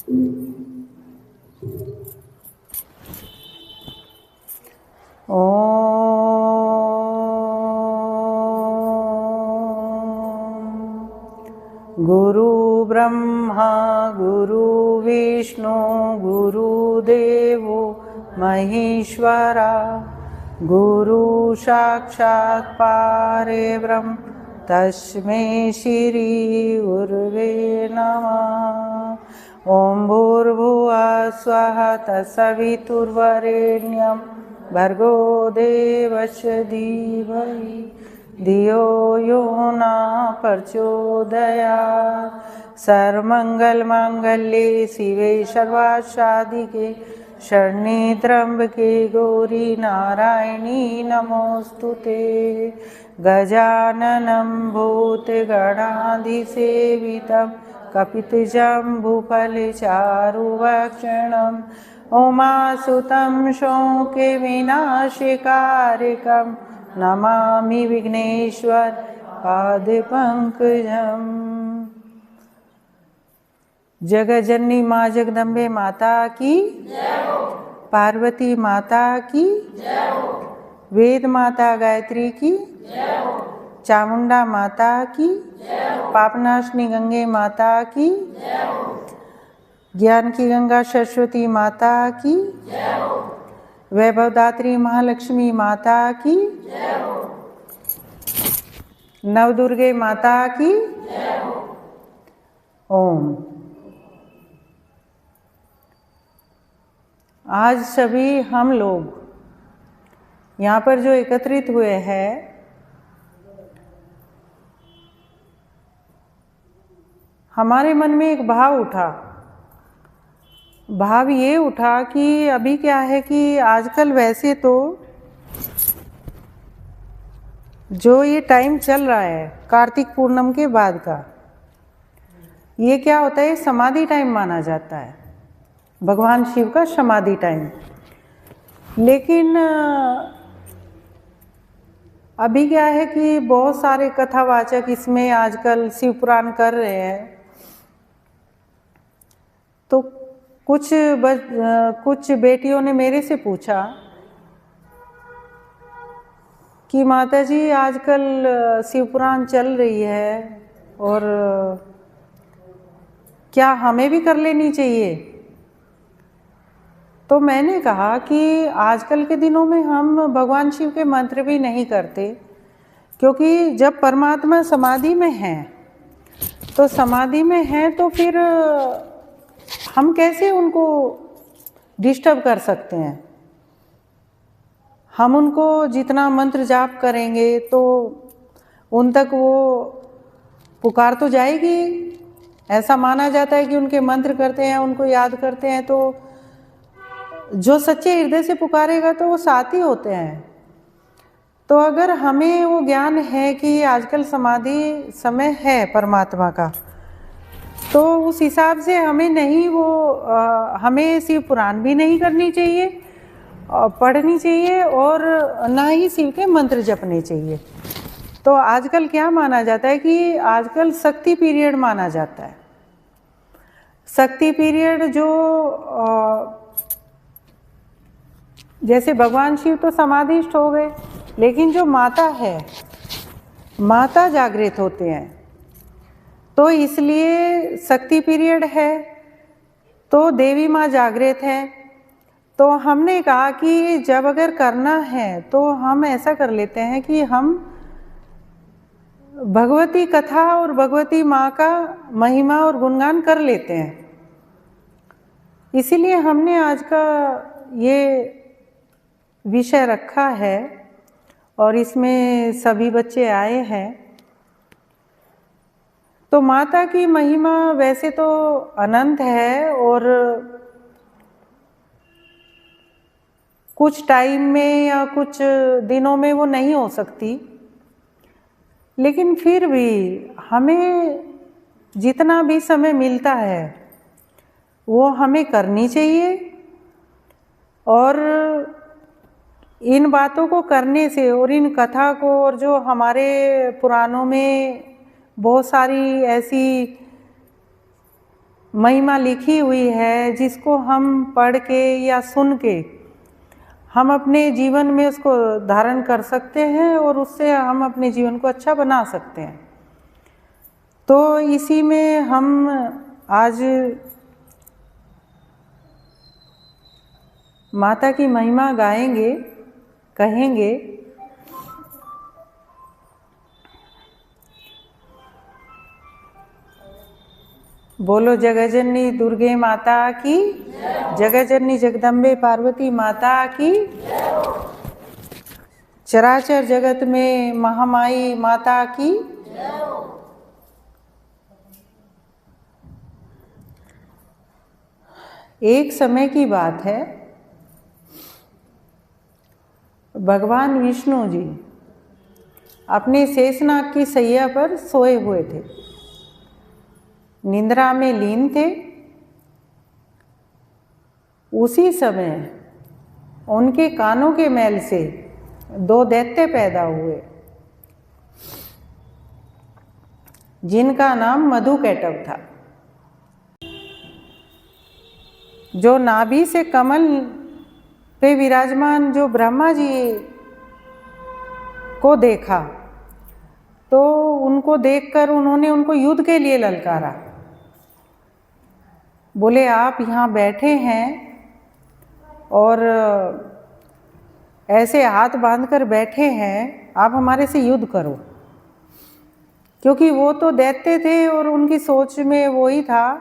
गुरु ब्रह्मा गुरु विष्णु गुरुदेवो महेश्वरा गुरु साक्षात् परब्रह्म तस्मै श्री गुरुवे नमः। ओम भूर्भुवः स्वः तत्सवितुर्वरेण्यं भर्गो देवस्य धीमहि धियो यो न प्रचोदयात्। सर्वमंगलमांगल्ये शिवे सर्वार्थसाधिके शरण्ये त्र्यंबके गौरी नारायणी नमोस्तुते। गजाननं भूतगणाधिसेवितं कपितजम्बूफलचारुभक्षणम् उमासुतं शोकविनाशकारकं नमामि विघ्नेश्वर पादपंकजम्। जगज्जननी माँ जगदम्बे माता की पार्वती माता की वेद माता गायत्री की चामुंडा माता की पापनाशनी गंगे माता की ज्ञान की गंगा सरस्वती माता की वैभवदात्री महालक्ष्मी माता की नवदुर्गे माता की ओम। आज सभी हम लोग यहाँ पर जो एकत्रित हुए हैं, हमारे मन में एक भाव उठा। भाव ये उठा कि अभी क्या है कि आजकल वैसे तो जो ये टाइम चल रहा है कार्तिक पूर्णिमा के बाद का, ये क्या होता है, समाधि टाइम माना जाता है, भगवान शिव का समाधि टाइम। लेकिन अभी क्या है कि बहुत सारे कथावाचक इसमें आजकल शिव पुराण कर रहे हैं, तो कुछ बेटियों ने मेरे से पूछा कि माता जी आजकल शिव पुराण चल रही है और क्या हमें भी कर लेनी चाहिए। तो मैंने कहा कि आजकल के दिनों में हम भगवान शिव के मंत्र भी नहीं करते, क्योंकि जब परमात्मा समाधि में हैं तो समाधि में हैं तो फिर हम कैसे उनको डिस्टर्ब कर सकते हैं। हम उनको जितना मंत्र जाप करेंगे तो उन तक वो पुकार तो जाएगी। ऐसा माना जाता है कि उनके मंत्र करते हैं, उनको याद करते हैं तो जो सच्चे हृदय से पुकारेगा तो वो साथ ही होते हैं। तो अगर हमें वो ज्ञान है कि आजकल समाधि समय है परमात्मा का, तो उस हिसाब से हमें नहीं हमें शिव पुराण भी नहीं करनी चाहिए, पढ़नी चाहिए, और ना ही शिव के मंत्र जपने चाहिए। तो आजकल क्या माना जाता है कि आजकल शक्ति पीरियड माना जाता है। शक्ति पीरियड जो जैसे भगवान शिव तो समाधिस्थ हो गए, लेकिन जो माता है, माता जागृत होते हैं, तो इसलिए शक्ति पीरियड है, तो देवी माँ जागृत है। तो हमने कहा कि जब अगर करना है तो हम ऐसा कर लेते हैं कि हम भगवती कथा और भगवती माँ का महिमा और गुणगान कर लेते हैं। इसीलिए हमने आज का ये विषय रखा है और इसमें सभी बच्चे आए हैं। तो माता की महिमा वैसे तो अनंत है और कुछ टाइम में या कुछ दिनों में वो नहीं हो सकती, लेकिन फिर भी हमें जितना भी समय मिलता है वो हमें करनी चाहिए। और इन बातों को करने से और इन कथा को, और जो हमारे पुराणों में बहुत सारी ऐसी महिमा लिखी हुई है, जिसको हम पढ़ के या सुन के हम अपने जीवन में उसको धारण कर सकते हैं और उससे हम अपने जीवन को अच्छा बना सकते हैं। तो इसी में हम आज माता की महिमा गाएंगे, कहेंगे। बोलो जगजननी दुर्गे माता की, जगजननी जगदम्बे पार्वती माता की, चराचर जगत में महामाई माता की। एक समय की बात है, भगवान विष्णु जी अपने शेषनाग की सैया पर सोए हुए थे, निद्रा में लीन थे। उसी समय उनके कानों के मैल से 2 दैत्य पैदा हुए, जिनका नाम मधुकैटभ था। जो नाभि से कमल पे विराजमान जो ब्रह्मा जी को देखा, तो उनको देखकर उन्होंने उनको युद्ध के लिए ललकारा। बोले आप यहाँ बैठे हैं और ऐसे हाथ बांधकर बैठे हैं, आप हमारे से युद्ध करो। क्योंकि वो तो दैत्य थे और उनकी सोच में वही था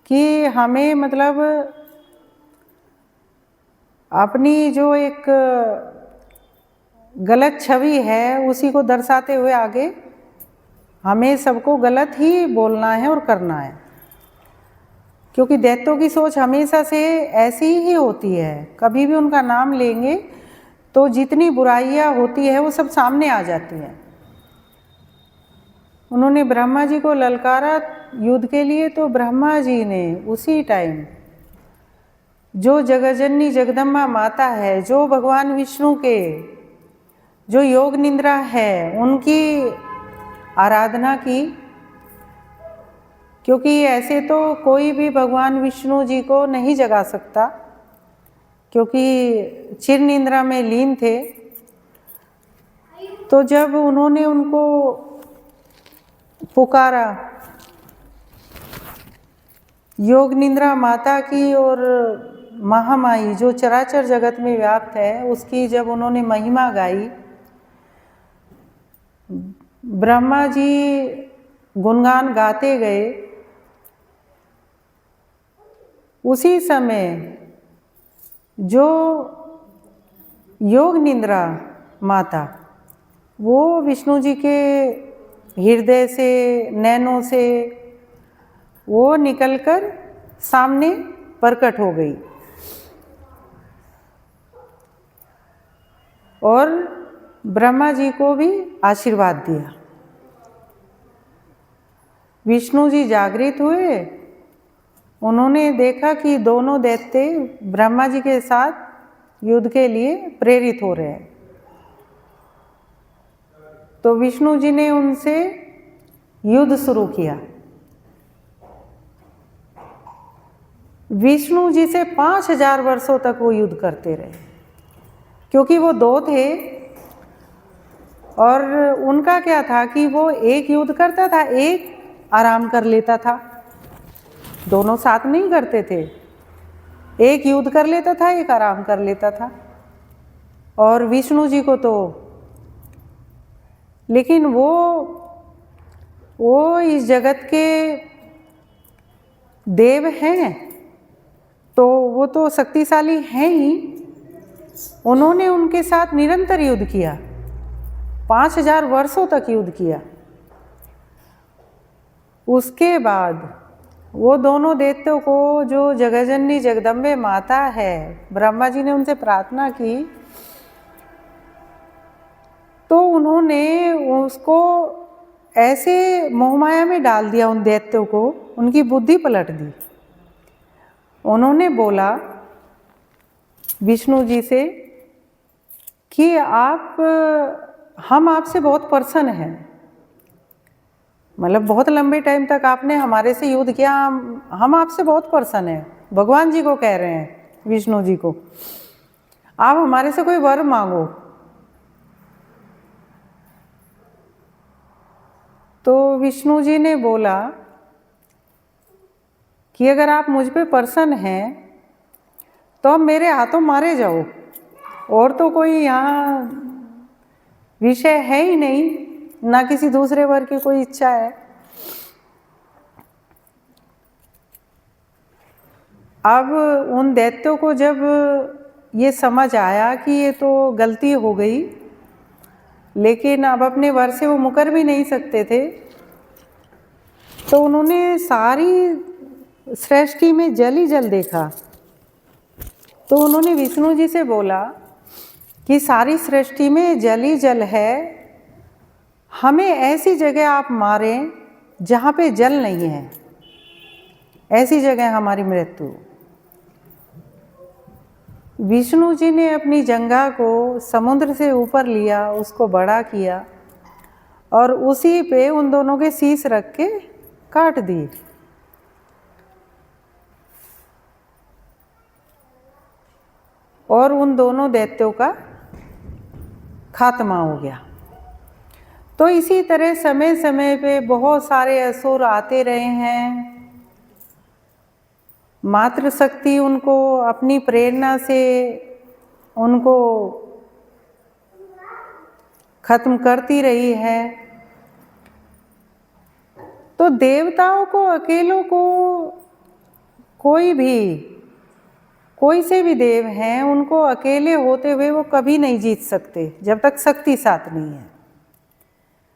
कि हमें मतलब अपनी जो एक गलत छवि है उसी को दर्शाते हुए आगे हमें सबको गलत ही बोलना है और करना है। क्योंकि दैत्यों की सोच हमेशा से ऐसी ही होती है, कभी भी उनका नाम लेंगे तो जितनी बुराइयां होती है वो सब सामने आ जाती हैं। उन्होंने ब्रह्मा जी को ललकारा युद्ध के लिए, तो ब्रह्मा जी ने उसी टाइम जो जगजननी जगदम्बा माता है, जो भगवान विष्णु के जो योग निद्रा है, उनकी आराधना की। क्योंकि ऐसे तो कोई भी भगवान विष्णु जी को नहीं जगा सकता, क्योंकि चिर निद्रा में लीन थे। तो जब उन्होंने उनको पुकारा, योग निद्रा माता की और महामाई जो चराचर जगत में व्याप्त है, उसकी जब उन्होंने महिमा गाई, ब्रह्मा जी गुणगान गाते गए। उसी समय जो योग निद्रा माता, वो विष्णु जी के हृदय से, नैनों से वो निकलकर सामने प्रकट हो गई और ब्रह्मा जी को भी आशीर्वाद दिया। विष्णु जी जागृत हुए, उन्होंने देखा कि दोनों दैत्य ब्रह्मा जी के साथ युद्ध के लिए प्रेरित हो रहे हैं। तो विष्णु जी ने उनसे युद्ध शुरू किया। विष्णु जी से 5000 वर्षों तक वो युद्ध करते रहे, क्योंकि वो 2 थे और उनका क्या था कि वो एक युद्ध करता था, एक आराम कर लेता था। दोनों साथ नहीं करते थे, एक युद्ध कर लेता था, एक आराम कर लेता था। और विष्णु जी को तो, लेकिन वो इस जगत के देव हैं, तो वो तो शक्तिशाली हैं ही। उन्होंने उनके साथ निरंतर युद्ध किया, 5000 वर्षों तक युद्ध किया। उसके बाद वो दोनों दैत्यों को, जो जगजननी जगदम्बे माता है, ब्रह्मा जी ने उनसे प्रार्थना की, तो उन्होंने उसको ऐसे मोहमाया में डाल दिया, उन दैत्यों को, उनकी बुद्धि पलट दी। उन्होंने बोला विष्णु जी से कि हम आपसे बहुत प्रसन्न हैं, मतलब बहुत लंबे टाइम तक आपने हमारे से युद्ध किया, हम आपसे बहुत प्रसन्न हैं। भगवान जी को कह रहे हैं, विष्णु जी को, आप हमारे से कोई वर मांगो। तो विष्णु जी ने बोला कि अगर आप मुझ पे प्रसन्न हैं तो अब मेरे हाथों मारे जाओ, और तो कोई यहाँ विषय है ही नहीं, ना किसी दूसरे वर की कोई इच्छा है। अब उन दैत्यों को जब ये समझ आया कि ये तो गलती हो गई, लेकिन अब अपने वर से वो मुकर भी नहीं सकते थे, तो उन्होंने सारी सृष्टि में जल ही जल देखा। तो उन्होंने विष्णु जी से बोला कि सारी सृष्टि में जल ही जल है, हमें ऐसी जगह आप मारें जहाँ पे जल नहीं है, ऐसी जगह हमारी मृत्यु। विष्णु जी ने अपनी जंघा को समुद्र से ऊपर लिया, उसको बड़ा किया और उसी पे उन दोनों के शीश रख के काट दिए। और उन दोनों दैत्यों का खात्मा हो गया। तो इसी तरह समय समय पे बहुत सारे असुर आते रहे हैं। मातृशक्ति उनको अपनी प्रेरणा से उनको खत्म करती रही है। तो देवताओं को अकेलों को कोई से भी देव हैं, उनको अकेले होते हुए वो कभी नहीं जीत सकते जब तक शक्ति साथ नहीं है।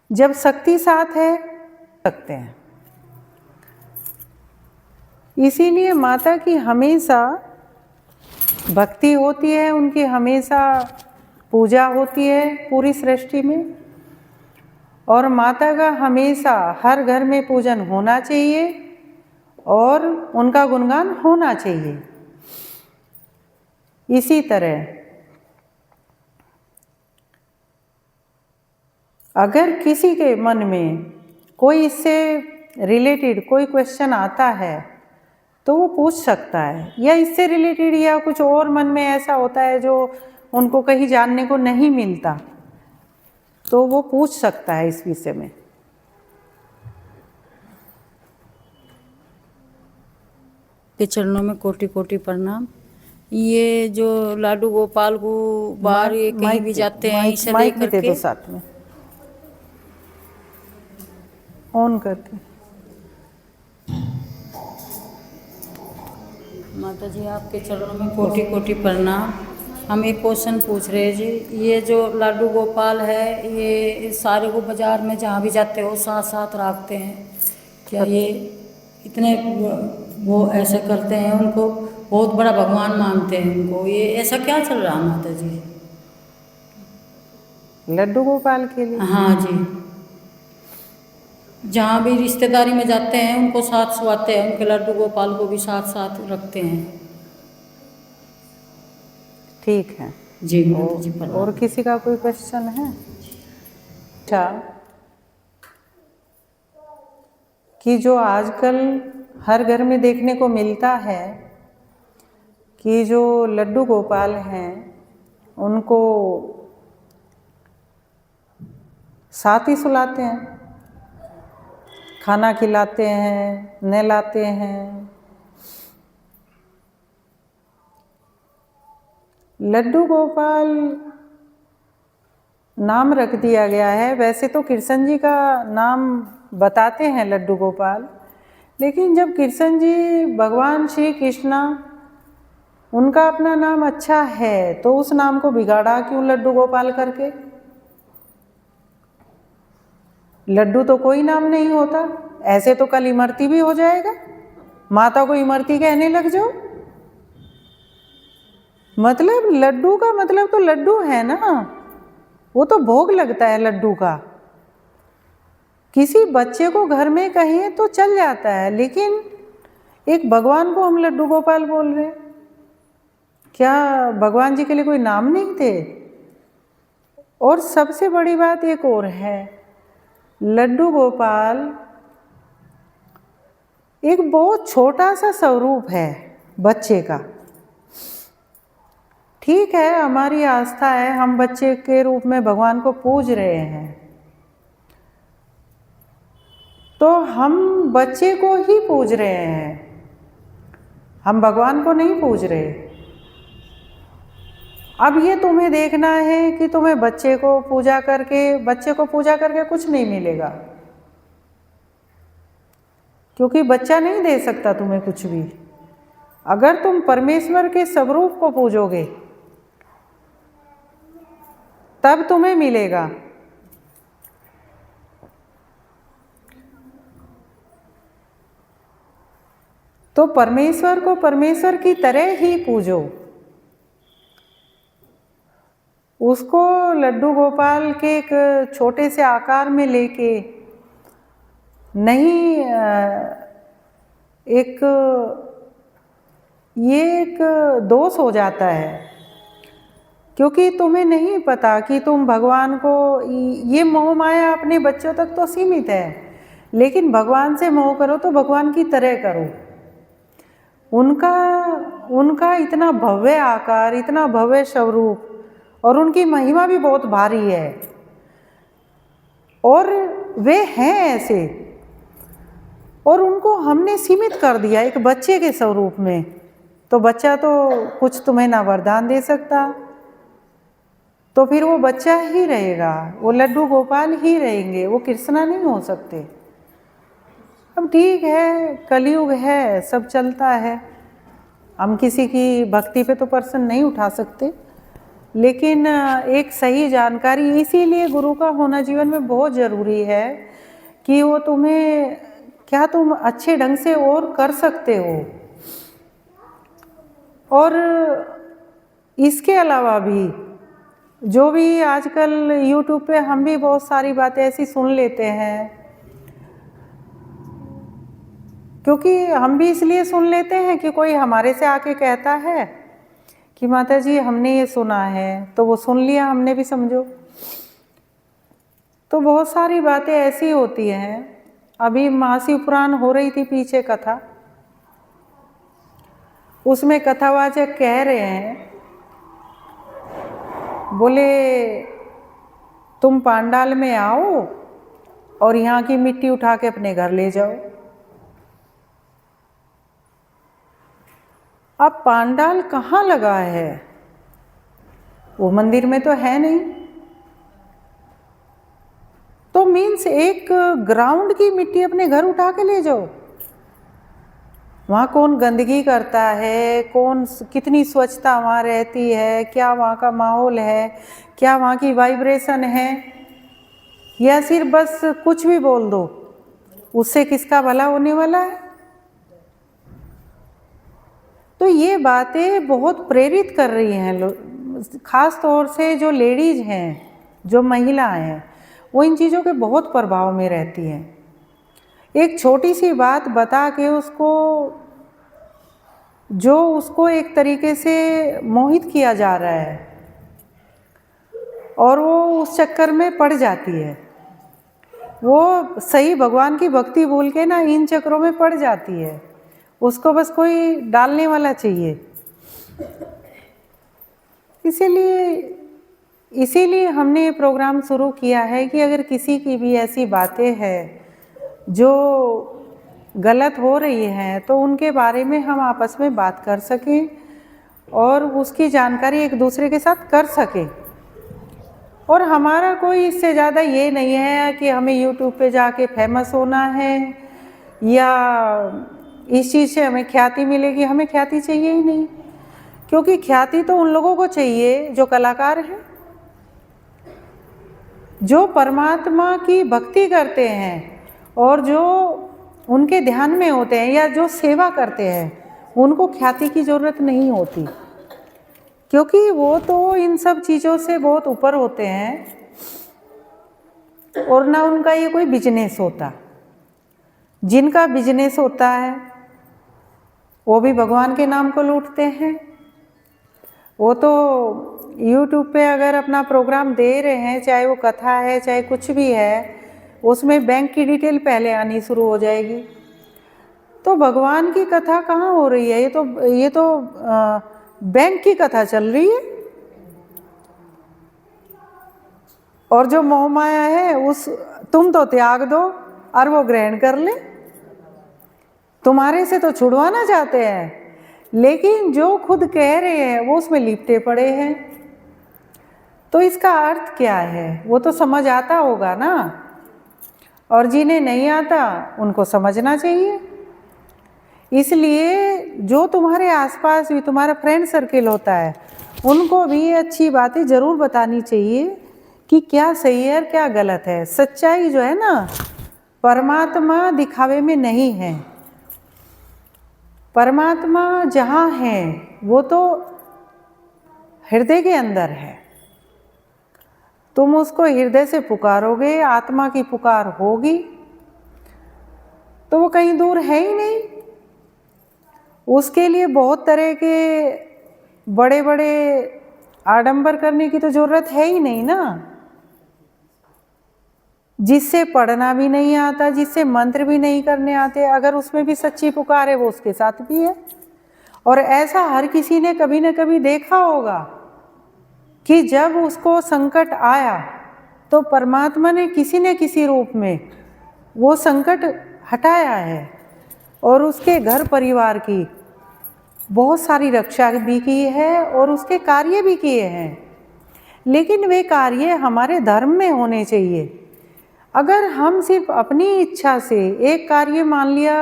जब शक्ति साथ है सकते हैं। इसीलिए माता की हमेशा भक्ति होती है, उनकी हमेशा पूजा होती है पूरी सृष्टि में, और माता का हमेशा हर घर में पूजन होना चाहिए और उनका गुणगान होना चाहिए। इसी तरह अगर किसी के मन में कोई इससे रिलेटेड कोई क्वेश्चन आता है तो वो पूछ सकता है, या इससे रिलेटेड या कुछ और मन में ऐसा होता है जो उनको कहीं जानने को नहीं मिलता, तो वो पूछ सकता है इस विषय में। के चरणों में कोटि कोटि प्रणाम। ये जो लाडू गोपाल को बाहर ये कहीं भी जाते हैं, इसे लेकर के साथ में ऑन करके। माता जी आपके चरणों में कोटि कोटि प्रणाम। हम एक क्वेश्चन पूछ रहे हैं जी, ये जो लाडू गोपाल है, ये सारे को बाजार में जहाँ भी जाते हो साथ साथ रखते हैं, क्या ये इतने वो ऐसे करते हैं, उनको बहुत बड़ा भगवान मानते हैं उनको, ये ऐसा क्या चल रहा है माता जी? लड्डू गोपाल के लिए? हाँ जी, जहाँ भी रिश्तेदारी में जाते हैं उनको साथ सुवाते हैं, उनके लड्डू गोपाल को भी साथ साथ रखते हैं। ठीक है जी माता जी। और किसी का कोई क्वेश्चन है? अच्छा, कि जो आजकल हर घर में देखने को मिलता है कि जो लड्डू गोपाल हैं उनको साथ ही सुलाते हैं, खाना खिलाते हैं, नहलाते हैं। लड्डू गोपाल नाम रख दिया गया है। वैसे तो कृष्ण जी का नाम बताते हैं लड्डू गोपाल, लेकिन जब कृष्ण जी भगवान श्री कृष्णा उनका अपना नाम अच्छा है तो उस नाम को बिगाड़ा क्यों लड्डू गोपाल करके? लड्डू तो कोई नाम नहीं होता, ऐसे तो कल इमरती भी हो जाएगा। माता को इमरती कहने लग जाओ, मतलब लड्डू का मतलब तो लड्डू है ना, वो तो भोग लगता है लड्डू का। किसी बच्चे को घर में कहिए तो चल जाता है, लेकिन एक भगवान को हम लड्डू गोपाल बोल रहे हैं। क्या भगवान जी के लिए कोई नाम नहीं थे? और सबसे बड़ी बात एक और है, लड्डू गोपाल एक बहुत छोटा सा स्वरूप है बच्चे का। ठीक है, हमारी आस्था है, हम बच्चे के रूप में भगवान को पूज रहे हैं, तो हम बच्चे को ही पूज रहे हैं, हम भगवान को नहीं पूज रहे। अब ये तुम्हें देखना है कि तुम्हें बच्चे को पूजा करके कुछ नहीं मिलेगा, क्योंकि बच्चा नहीं दे सकता तुम्हें कुछ भी। अगर तुम परमेश्वर के स्वरूप को पूजोगे तब तुम्हें मिलेगा। तो परमेश्वर को परमेश्वर की तरह ही पूजो, उसको लड्डू गोपाल के एक छोटे से आकार में लेके नहीं। ये एक दोष हो जाता है, क्योंकि तुम्हें नहीं पता कि तुम भगवान को, ये मोह माया अपने बच्चों तक तो सीमित है, लेकिन भगवान से मोह करो तो भगवान की तरह करो। उनका इतना भव्य आकार, इतना भव्य स्वरूप, और उनकी महिमा भी बहुत भारी है, और वे हैं ऐसे, और उनको हमने सीमित कर दिया एक बच्चे के स्वरूप में। तो बच्चा तो कुछ तुम्हें ना वरदान दे सकता, तो फिर वो बच्चा ही रहेगा, वो लड्डू गोपाल ही रहेंगे, वो कृष्णा नहीं हो सकते। अब ठीक है, कलयुग है, सब चलता है, हम किसी की भक्ति पे तो प्रश्न नहीं उठा सकते, लेकिन एक सही जानकारी, इसीलिए गुरु का होना जीवन में बहुत ज़रूरी है कि वो तुम्हें क्या तुम अच्छे ढंग से और कर सकते हो। और इसके अलावा भी जो भी आजकल YouTube पे हम भी बहुत सारी बातें ऐसी सुन लेते हैं, क्योंकि हम भी इसलिए सुन लेते हैं कि कोई हमारे से आके कहता है कि माता जी हमने ये सुना है, तो वो सुन लिया हमने भी, समझो। तो बहुत सारी बातें ऐसी होती हैं। अभी महाशिव पुराण हो रही थी पीछे कथा, उसमें कथावाचक कह रहे हैं, बोले तुम पांडाल में आओ और यहाँ की मिट्टी उठा के अपने घर ले जाओ। अब पांडाल कहाँ लगा है? वो मंदिर में तो है नहीं, तो मीन्स एक ग्राउंड की मिट्टी अपने घर उठा के ले जाओ। वहाँ कौन गंदगी करता है, कौन कितनी स्वच्छता वहाँ रहती है, क्या वहाँ का माहौल है, क्या वहाँ की वाइब्रेशन है, या सिर्फ बस कुछ भी बोल दो, उससे किसका भला होने वाला है? तो ये बातें बहुत प्रेरित कर रही हैं, खास तौर से जो लेडीज हैं, जो महिलाएं हैं, वो इन चीज़ों के बहुत प्रभाव में रहती हैं। एक छोटी सी बात बता के उसको एक तरीके से मोहित किया जा रहा है, और वो उस चक्कर में पड़ जाती है। वो सही भगवान की भक्ति भूल के ना इन चक्करों में पड़ जाती है, उसको बस कोई डालने वाला चाहिए। इसीलिए हमने ये प्रोग्राम शुरू किया है कि अगर किसी की भी ऐसी बातें हैं जो गलत हो रही हैं, तो उनके बारे में हम आपस में बात कर सकें और उसकी जानकारी एक दूसरे के साथ कर सकें। और हमारा कोई इससे ज़्यादा ये नहीं है कि हमें YouTube पे जाके फेमस होना है, या इस चीज़ से हमें ख्याति मिलेगी। हमें ख्याति चाहिए ही नहीं, क्योंकि ख्याति तो उन लोगों को चाहिए जो कलाकार हैं, जो परमात्मा की भक्ति करते हैं और जो उनके ध्यान में होते हैं, या जो सेवा करते हैं, उनको ख्याति की ज़रूरत नहीं होती, क्योंकि वो तो इन सब चीज़ों से बहुत ऊपर होते हैं, और ना उनका ये कोई बिजनेस होता। जिनका बिजनेस होता है वो भी भगवान के नाम को लूटते हैं। वो तो YouTube पे अगर अपना प्रोग्राम दे रहे हैं, चाहे वो कथा है चाहे कुछ भी है, उसमें बैंक की डिटेल पहले आनी शुरू हो जाएगी। तो भगवान की कथा कहाँ हो रही है? ये तो बैंक की कथा चल रही है। और जो मोह माया है तुम तो त्याग दो और वो ग्रहण कर ले। तुम्हारे से तो छुड़वाना चाहते हैं, लेकिन जो खुद कह रहे हैं वो उसमें लिपटे पड़े हैं। तो इसका अर्थ क्या है वो तो समझ आता होगा ना, और जिन्हें नहीं आता उनको समझना चाहिए। इसलिए जो तुम्हारे आसपास भी तुम्हारा फ्रेंड सर्किल होता है, उनको भी अच्छी बातें ज़रूर बतानी चाहिए कि क्या सही है और क्या गलत है। सच्चाई जो है ना, परमात्मा दिखावे में नहीं है। परमात्मा जहाँ है वो तो हृदय के अंदर है। तुम उसको हृदय से पुकारोगे, आत्मा की पुकार होगी, तो वो कहीं दूर है ही नहीं। उसके लिए बहुत तरह के बड़े बड़े आडंबर करने की तो जरूरत है ही नहीं ना। जिससे पढ़ना भी नहीं आता, जिससे मंत्र भी नहीं करने आते, अगर उसमें भी सच्ची पुकार है वो उसके साथ भी है। और ऐसा हर किसी ने कभी न कभी देखा होगा कि जब उसको संकट आया तो परमात्मा ने किसी न किसी रूप में वो संकट हटाया है और उसके घर परिवार की बहुत सारी रक्षा भी की है और उसके कार्य भी किए हैं। लेकिन वे कार्य हमारे धर्म में होने चाहिए। अगर हम सिर्फ अपनी इच्छा से एक कार्य मान लिया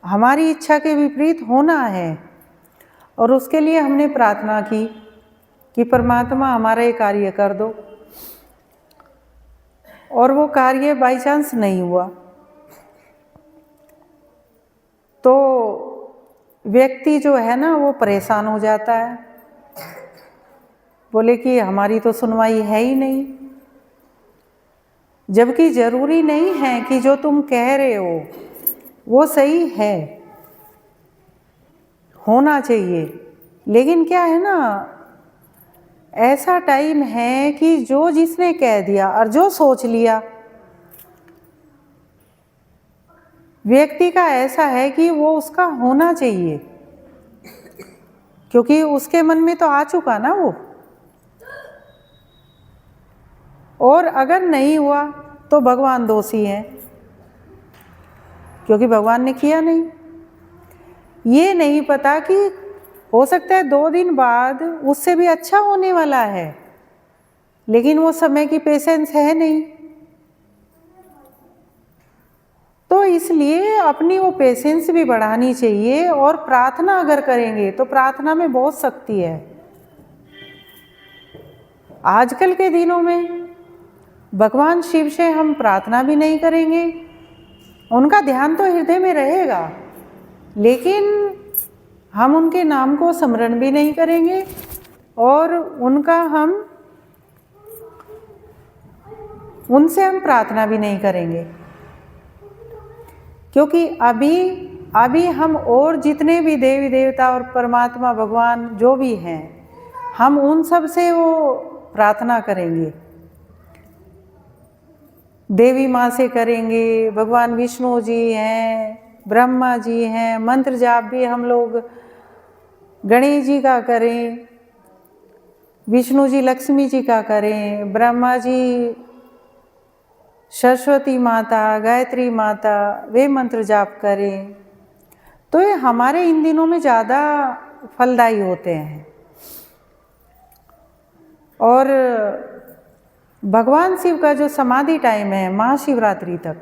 हमारी इच्छा के विपरीत होना है और उसके लिए हमने प्रार्थना की कि परमात्मा हमारा ये कार्य कर दो, और वो कार्य बाई चांस नहीं हुआ, तो व्यक्ति जो है ना वो परेशान हो जाता है, बोले कि हमारी तो सुनवाई है ही नहीं। जबकि जरूरी नहीं है कि जो तुम कह रहे हो वो सही है, होना चाहिए। लेकिन क्या है ना, ऐसा टाइम है कि जो जिसने कह दिया और जो सोच लिया, व्यक्ति का ऐसा है कि वो उसका होना चाहिए, क्योंकि उसके मन में तो आ चुका ना वो। और अगर नहीं हुआ तो भगवान दोषी हैं, क्योंकि भगवान ने किया नहीं। ये नहीं पता कि हो सकता है 2 दिन बाद उससे भी अच्छा होने वाला है, लेकिन वो समय की पेशेंस है नहीं। तो इसलिए अपनी वो पेशेंस भी बढ़ानी चाहिए। और प्रार्थना अगर करेंगे तो प्रार्थना में बहुत शक्ति है। आजकल के दिनों में भगवान शिव से हम प्रार्थना भी नहीं करेंगे, उनका ध्यान तो हृदय में रहेगा, लेकिन हम उनके नाम को स्मरण भी नहीं करेंगे और उनसे हम प्रार्थना भी नहीं करेंगे। क्योंकि अभी हम और जितने भी देवी देवता और परमात्मा भगवान जो भी हैं, हम उन सब से वो प्रार्थना करेंगे। देवी माँ से करेंगे, भगवान विष्णु जी हैं, ब्रह्मा जी हैं, मंत्र जाप भी हम लोग गणेश जी का करें, विष्णु जी लक्ष्मी जी का करें, ब्रह्मा जी सरस्वती माता, गायत्री माता, वे मंत्र जाप करें। तो ये हमारे इन दिनों में ज़्यादा फलदायी होते हैं। और भगवान शिव का जो समाधि टाइम है महाशिवरात्रि तक,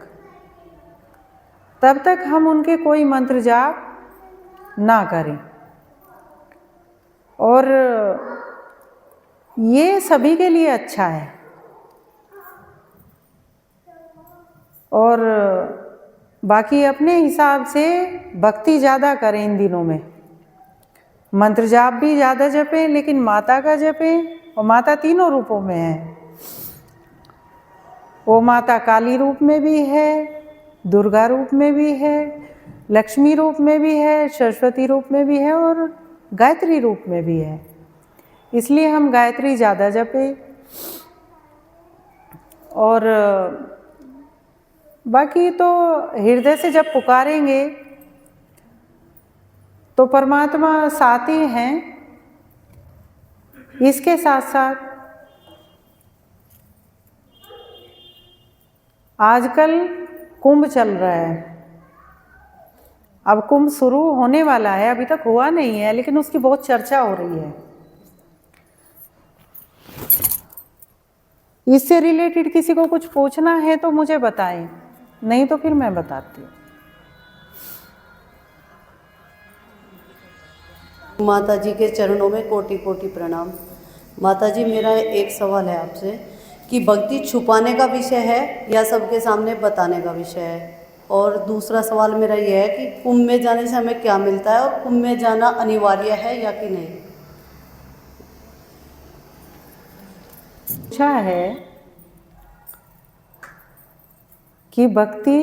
तब तक हम उनके कोई मंत्र जाप ना करें। और ये सभी के लिए अच्छा है। और बाकी अपने हिसाब से भक्ति ज़्यादा करें इन दिनों में, मंत्र जाप भी ज़्यादा जपें, लेकिन माता का जपें। और माता तीनों रूपों में है। वो माता काली रूप में भी है, दुर्गा रूप में भी है, लक्ष्मी रूप में भी है, सरस्वती रूप में भी है और गायत्री रूप में भी है। इसलिए हम गायत्री ज़्यादा जपें। और बाकी तो हृदय से जब पुकारेंगे तो परमात्मा साथ ही हैं। इसके साथ साथ आजकल कुंभ चल रहा है। अब कुंभ शुरू होने वाला है, अभी तक हुआ नहीं है, लेकिन उसकी बहुत चर्चा हो रही है। इससे रिलेटेड किसी को कुछ पूछना है तो मुझे बताएं, नहीं तो फिर मैं बताती हूँ। माता जी के चरणों में कोटि कोटि प्रणाम। माता जी, मेरा एक सवाल है आपसे कि भक्ति छुपाने का विषय है या सबके सामने बताने का विषय है? और दूसरा सवाल मेरा यह है कि कुंभ में जाने से हमें क्या मिलता है और कुंभ में जाना अनिवार्य है या कि नहीं? पूछा है कि भक्ति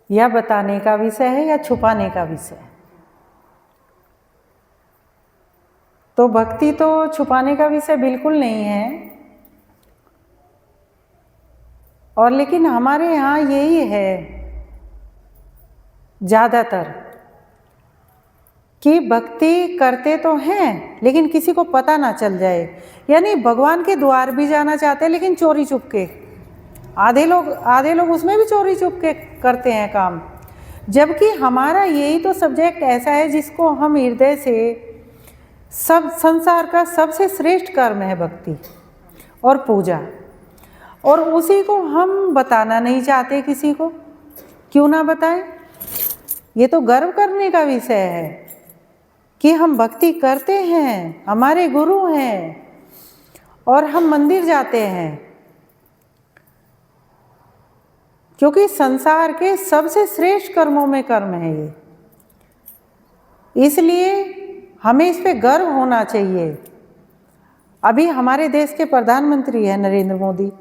या बताने का विषय है या छुपाने का विषय है। तो भक्ति तो छुपाने का विषय बिल्कुल नहीं है, और लेकिन हमारे यहाँ यही है ज़्यादातर कि भक्ति करते तो हैं लेकिन किसी को पता ना चल जाए। यानी भगवान के द्वार भी जाना चाहते हैं लेकिन चोरी चुपके। आधे लोग उसमें भी चोरी चुपके करते हैं काम। जबकि हमारा यही तो सब्जेक्ट ऐसा है जिसको हम हृदय से, सब संसार का सबसे श्रेष्ठ कर्म है भक्ति और पूजा, और उसी को हम बताना नहीं चाहते किसी को। क्यों ना बताएं? ये तो गर्व करने का विषय है कि हम भक्ति करते हैं, हमारे गुरु हैं और हम मंदिर जाते हैं, क्योंकि संसार के सबसे श्रेष्ठ कर्मों में कर्म है ये। इसलिए हमें इस पे गर्व होना चाहिए। अभी हमारे देश के प्रधानमंत्री हैं नरेंद्र मोदी।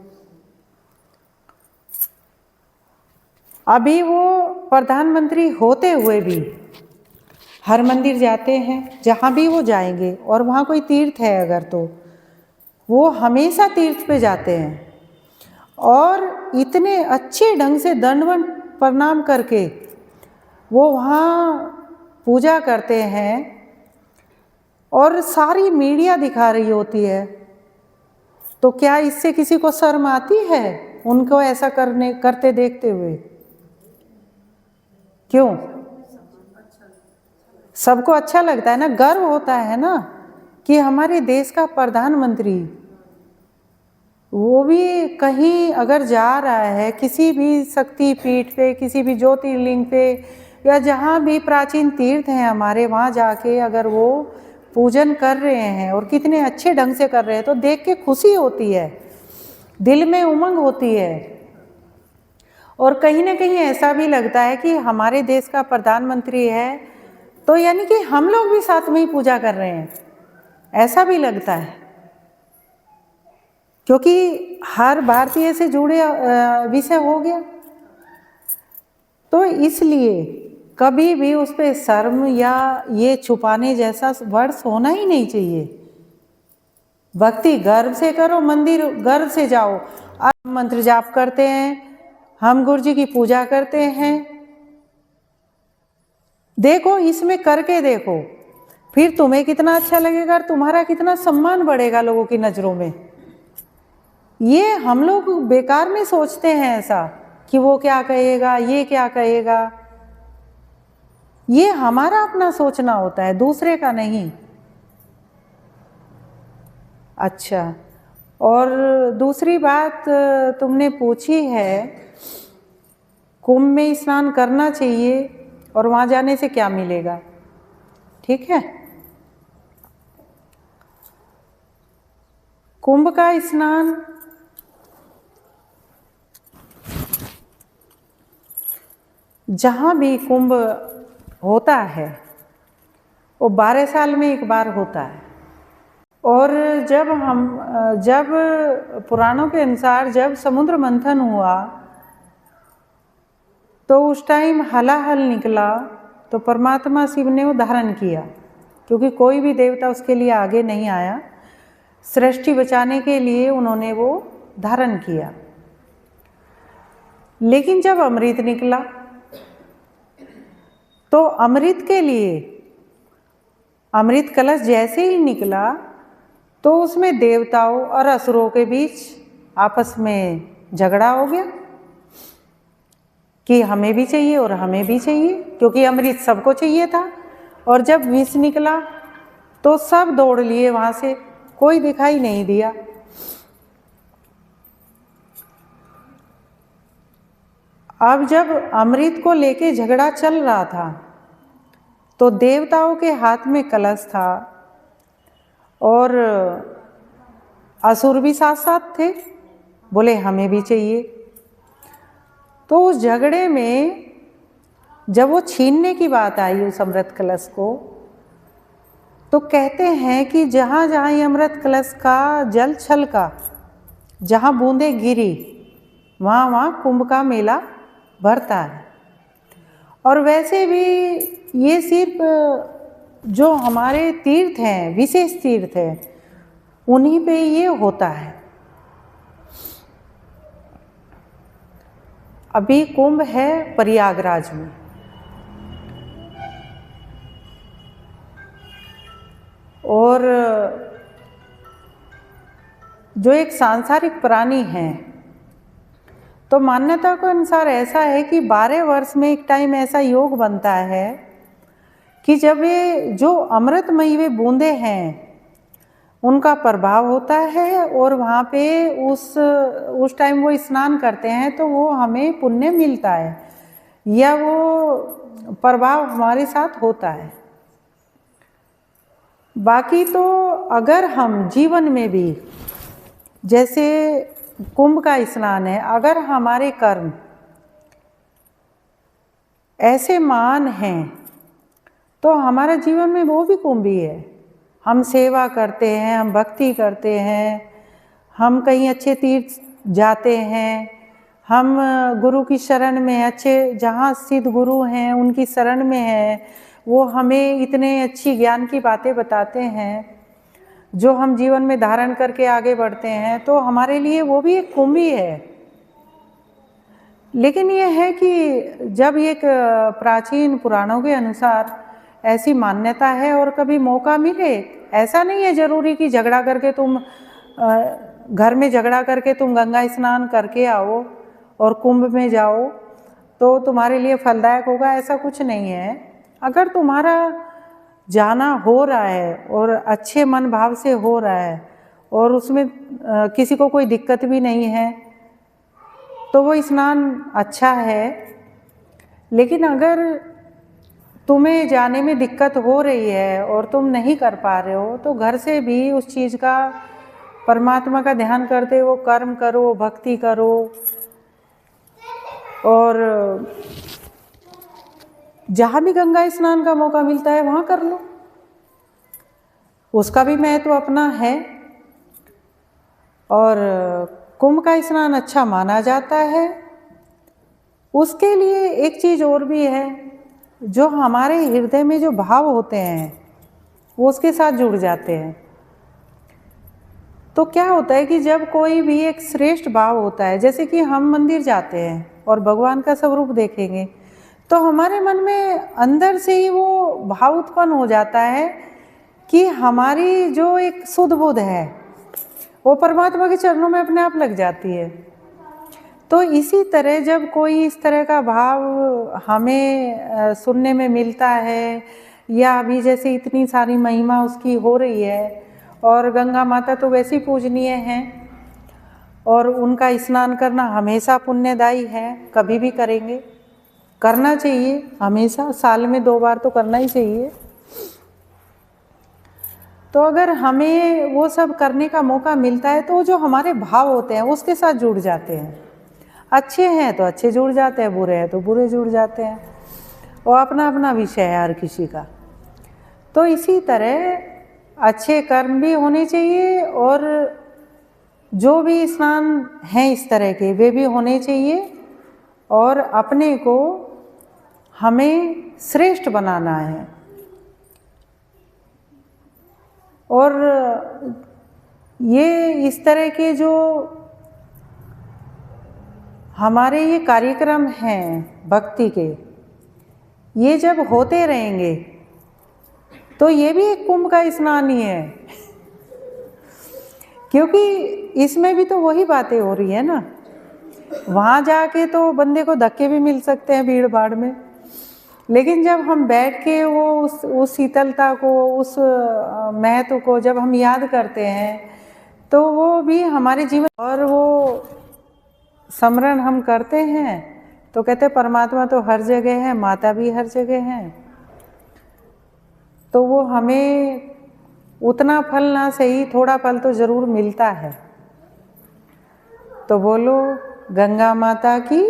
अभी वो प्रधानमंत्री होते हुए भी हर मंदिर जाते हैं, जहाँ भी वो जाएंगे, और वहाँ कोई तीर्थ है अगर तो वो हमेशा तीर्थ पे जाते हैं और इतने अच्छे ढंग से दंडवत प्रणाम करके वो वहाँ पूजा करते हैं और सारी मीडिया दिखा रही होती है। तो क्या इससे किसी को शर्म आती है उनको ऐसा करते देखते हुए? क्यों? सबको अच्छा लगता है ना, गर्व होता है ना कि हमारे देश का प्रधानमंत्री, वो भी कहीं अगर जा रहा है किसी भी शक्ति पीठ पे, किसी भी ज्योतिर्लिंग पे, या जहाँ भी प्राचीन तीर्थ हैं हमारे, वहाँ जाके अगर वो पूजन कर रहे हैं और कितने अच्छे ढंग से कर रहे हैं, तो देख के खुशी होती है, दिल में उमंग होती है। और कहीं ना कहीं ऐसा भी लगता है कि हमारे देश का प्रधानमंत्री है तो यानी कि हम लोग भी साथ में ही पूजा कर रहे हैं, ऐसा भी लगता है, क्योंकि हर भारतीय से जुड़े विषय हो गया। तो इसलिए कभी भी उस पर शर्म या ये छुपाने जैसा वर्ड्स होना ही नहीं चाहिए। भक्ति गर्व से करो, मंदिर गर्व से जाओ। आप मंत्र जाप करते हैं, हम गुरु जी की पूजा करते हैं, देखो इसमें करके देखो, फिर तुम्हें कितना अच्छा लगेगा, तुम्हारा कितना सम्मान बढ़ेगा लोगों की नज़रों में। ये हम लोग बेकार में सोचते हैं ऐसा कि वो क्या कहेगा, ये क्या कहेगा। ये हमारा अपना सोचना होता है, दूसरे का नहीं। अच्छा, और दूसरी बात तुमने पूछी है कुंभ में स्नान करना चाहिए और वहाँ जाने से क्या मिलेगा। ठीक है, कुंभ का स्नान जहाँ भी कुंभ होता है वो 12 साल में एक बार होता है। और जब पुराणों के अनुसार जब समुद्र मंथन हुआ तो उस टाइम हलाहल निकला, तो परमात्मा शिव ने वो धारण किया, क्योंकि कोई भी देवता उसके लिए आगे नहीं आया। सृष्टि बचाने के लिए उन्होंने वो धारण किया। लेकिन जब अमृत निकला तो अमृत के लिए अमृत कलश जैसे ही निकला तो उसमें देवताओं और असुरों के बीच आपस में झगड़ा हो गया कि हमें भी चाहिए और हमें भी चाहिए, क्योंकि अमृत सबको चाहिए था। और जब विष निकला तो सब दौड़ लिए वहां से, कोई दिखाई नहीं दिया। अब जब अमृत को लेके झगड़ा चल रहा था तो देवताओं के हाथ में कलश था और असुर भी साथ साथ थे, बोले हमें भी चाहिए। तो उस झगड़े में जब वो छीनने की बात आई उस अमृत कलश को, तो कहते हैं कि जहाँ जहाँ ये अमृत कलश का जल छलका, जहाँ बूंदें गिरी, वहाँ वहाँ कुंभ का मेला भरता है। और वैसे भी ये सिर्फ जो हमारे तीर्थ हैं, विशेष तीर्थ हैं, उन्हीं पे ये होता है। अभी कुंभ है प्रयागराज में, और जो एक सांसारिक प्राणी है, तो मान्यता के अनुसार ऐसा है कि 12 वर्ष में एक टाइम ऐसा योग बनता है कि जब ये जो अमृतमयी वे बूंदे हैं उनका प्रभाव होता है और वहाँ पे उस टाइम वो स्नान करते हैं तो वो हमें पुण्य मिलता है या वो प्रभाव हमारे साथ होता है। बाकी तो अगर हम जीवन में भी, जैसे कुंभ का स्नान है, अगर हमारे कर्म ऐसे महान हैं तो हमारा जीवन में वो भी कुंभ ही है। हम सेवा करते हैं, हम भक्ति करते हैं, हम कहीं अच्छे तीर्थ जाते हैं, हम गुरु की शरण में, अच्छे जहाँ सिद्ध गुरु हैं उनकी शरण में हैं, वो हमें इतने अच्छी ज्ञान की बातें बताते हैं जो हम जीवन में धारण करके आगे बढ़ते हैं, तो हमारे लिए वो भी एक कुंभ ही है। लेकिन ये है कि जब एक प्राचीन पुराणों के अनुसार ऐसी मान्यता है और कभी मौका मिले, ऐसा नहीं है जरूरी कि झगड़ा करके तुम घर में झगड़ा करके तुम गंगा स्नान करके आओ और कुंभ में जाओ तो तुम्हारे लिए फलदायक होगा, ऐसा कुछ नहीं है। अगर तुम्हारा जाना हो रहा है और अच्छे मन भाव से हो रहा है और उसमें किसी को कोई दिक्कत भी नहीं है तो वो स्नान अच्छा है। लेकिन अगर तुम्हें जाने में दिक्कत हो रही है और तुम नहीं कर पा रहे हो तो घर से भी उस चीज़ का, परमात्मा का ध्यान करते वो कर्म करो, भक्ति करो और जहाँ भी गंगा स्नान का मौका मिलता है वहाँ कर लो, उसका भी महत्व अपना है। और कुंभ का स्नान अच्छा माना जाता है। उसके लिए एक चीज़ और भी है, जो हमारे हृदय में जो भाव होते हैं वो उसके साथ जुड़ जाते हैं। तो क्या होता है कि जब कोई भी एक श्रेष्ठ भाव होता है, जैसे कि हम मंदिर जाते हैं और भगवान का स्वरूप देखेंगे तो हमारे मन में अंदर से ही वो भाव उत्पन्न हो जाता है कि हमारी जो एक शुद्ध बुद्ध है वो परमात्मा के चरणों में अपने आप लग जाती है। तो इसी तरह जब कोई इस तरह का भाव हमें सुनने में मिलता है, या अभी जैसे इतनी सारी महिमा उसकी हो रही है, और गंगा माता तो वैसी पूजनीय हैं और उनका स्नान करना हमेशा पुण्यदायी है, कभी भी करेंगे, करना चाहिए हमेशा, साल में 2 बार तो करना ही चाहिए। तो अगर हमें वो सब करने का मौका मिलता है तो जो हमारे भाव होते हैं उसके साथ जुड़ जाते हैं। अच्छे हैं तो अच्छे जुड़ जाते हैं, बुरे हैं तो बुरे जुड़ जाते हैं, वो अपना अपना विषय है हर किसी का। तो इसी तरह अच्छे कर्म भी होने चाहिए और जो भी स्नान हैं इस तरह के वे भी होने चाहिए, और अपने को हमें श्रेष्ठ बनाना है। और ये इस तरह के जो हमारे ये कार्यक्रम हैं भक्ति के, ये जब होते रहेंगे तो ये भी एक कुंभ का स्नान ही है, क्योंकि इसमें भी तो वही बातें हो रही है ना। वहाँ जाके तो बंदे को धक्के भी मिल सकते हैं भीड़ भाड़ में, लेकिन जब हम बैठ के वो उस शीतलता को, उस महत्व को जब हम याद करते हैं तो वो भी हमारे जीवन, और वो स्मरण हम करते हैं तो कहते परमात्मा तो हर जगह है, माता भी हर जगह है, तो वो हमें उतना फल ना सही, थोड़ा फल तो जरूर मिलता है। तो बोलो गंगा माता की,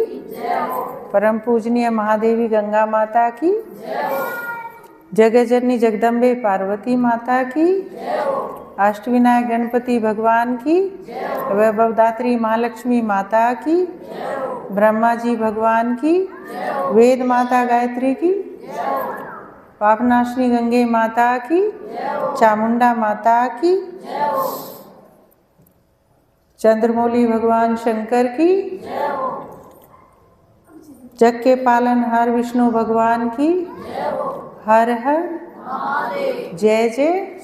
परम पूजनीय महादेवी गंगा माता की, जगजननी जगदम्बे पार्वती माता की, अष्टविनायक गणपति भगवान की, वैभवदात्री महालक्ष्मी माता की, ब्रह्मा जी भगवान की, वेद माता गायत्री की, पापनाशनी गंगे माता की, चामुंडा माता की, चंद्रमौली भगवान शंकर की, जग के पालनहार विष्णु भगवान की, हर हर जय जय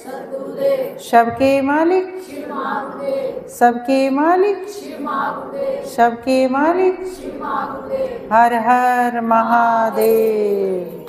सबके मालिक, सबके मालिक, सबके मालिक, हर हर महादेव।